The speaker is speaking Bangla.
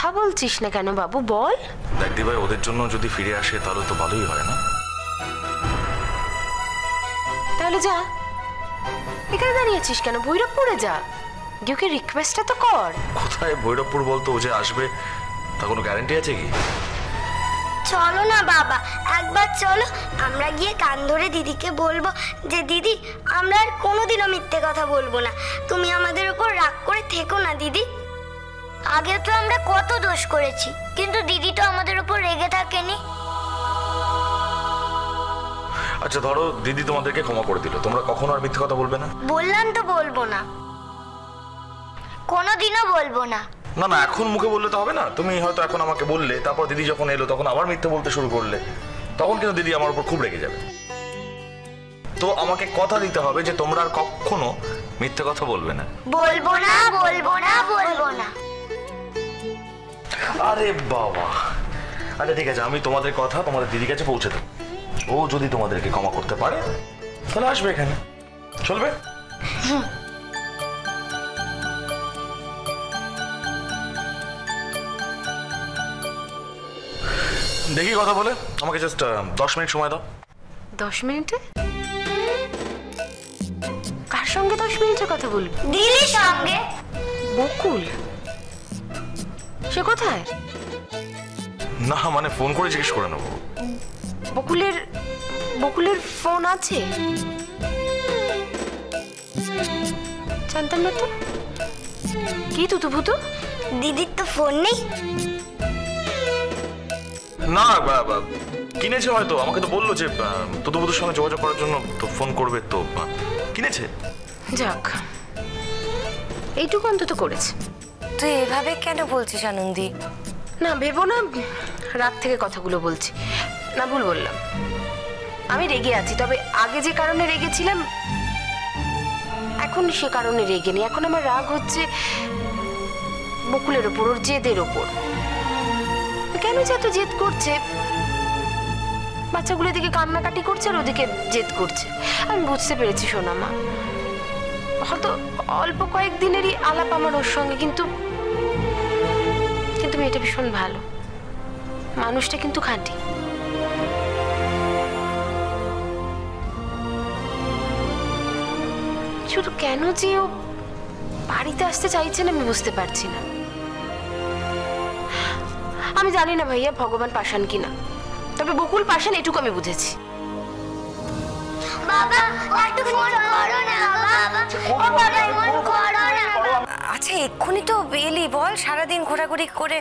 কথা বলছিস না কেন বাবু, বল। দেখ দিভাই, ওদের জন্য যদি ফিরে আসে তাহলে তো ভালোই হয় না? তাহলে যা, এখানে দাঁড়িয়েছিস কেন? ভৈরবপুরে যা, গিয়ে রিকোয়েস্টটা তো কর। কোথায় ভৈরবপুর বলতো? ও যে আসবে তা কোনো গ্যারান্টি আছে কি? চলো না বাবা, একবার চলো, আমরা গিয়ে কান ধরে দিদিকে বলবো যে দিদি আমরা আর কোনোদিনও মিথ্যে কথা বলবো না, তুমি আমাদের উপর রাগ করে থেকো না দিদি। আগে তো আমরা কত দোষ করেছি, কিন্তু দিদি তো আমাদের উপর রেগে থাকেনি। আচ্ছা ধরো দিদি তোমাদেরকে ক্ষমা করে দিল, তোমরা কখনো আর মিথ্যে কথা বলবে না? বললাম তো বলবো না, কোনোদিনও বলবো না। না না, এখন মুখে বললে তো হবে না। তুমি হয়তো এখন আমাকে বললে, তারপর দিদি যখন এলো তখন আবার মিথ্যে বলতে শুরু করলে, তখন কিন্তু দিদি আমার উপর খুব রেগে যাবে। তো আমাকে কথা দিতে হবে যে তোমরা আর কখনো মিথ্যে কথা বলবে না। বলবো না, বলবো না, বলবো না। আরে বাবা, আচ্ছা ঠিক আছে, আমি তোমাদের কথা তোমাদের দিদির কাছে পৌঁছে দেবো। ও যদি তোমাদেরকে ক্ষমা করতে পারে তাহলে আসবে এখানে, চলবে? দেখি কথা বলে, আমাকে জাস্ট 10 মিনিট সময় দাও। 10 মিনিটে? কার সঙ্গে 10 মিনিটের কথা বলবি? দিদির সঙ্গে। বকুল সে কোথায়? না মানে ফোন করে জিজ্ঞেস করে নেবো। বকুলের ফোন আছে? জানতাম না তো। কি তুতুভুতু? দিদির তো ফোন নেই। না কিনেছে হয়তো, আমাকে তো বললো যে তুতুবুতুর সঙ্গে যোগাযোগ করার জন্য তো ফোন করবে, তো কিনেছে। যাক, এইটুকু অন্তত করেছে। তুই এভাবে কেন বলছিস আনন্দী? না ভেবো না, রাত থেকে কথাগুলো বলছি না, ভুল বললাম। আমি রেগে আছি, তবে আগে যে কারণে রেগেছিলাম এখন সে কারণে রেগে নেই। এখন আমার রাগ হচ্ছে বকুলের ওপর, ওর জেদের ওপর। কেন যে এত জেদ করছে? বাচ্চাগুলো এদিকে কান্নাকাটি করছে আর ওদিকে জেদ করছে। আমি বুঝতে পেরেছি সোনামা, হয়তো অল্প কয়েকদিনেরই আলাপ আমার ওর সঙ্গে, কিন্তু মেয়েটা ভীষণ ভালো, মানুষটা কিন্তু খাঁটি। শুধু কেন যে ও বাড়িতে আসতে চাইছে না আমি বুঝতে পারছি না। আমি জানি না ভাইয়া ভগবান পাশান কিনা, তবে বকুল পাশান এটুকু আমি বুঝেছি। বাবা একটু ফোন করো না বাবা, ও বাবা ফোন করো না। আচ্ছা এক্ষুনি তো এলি, বল সারাদিন ঘোরাঘুরি করে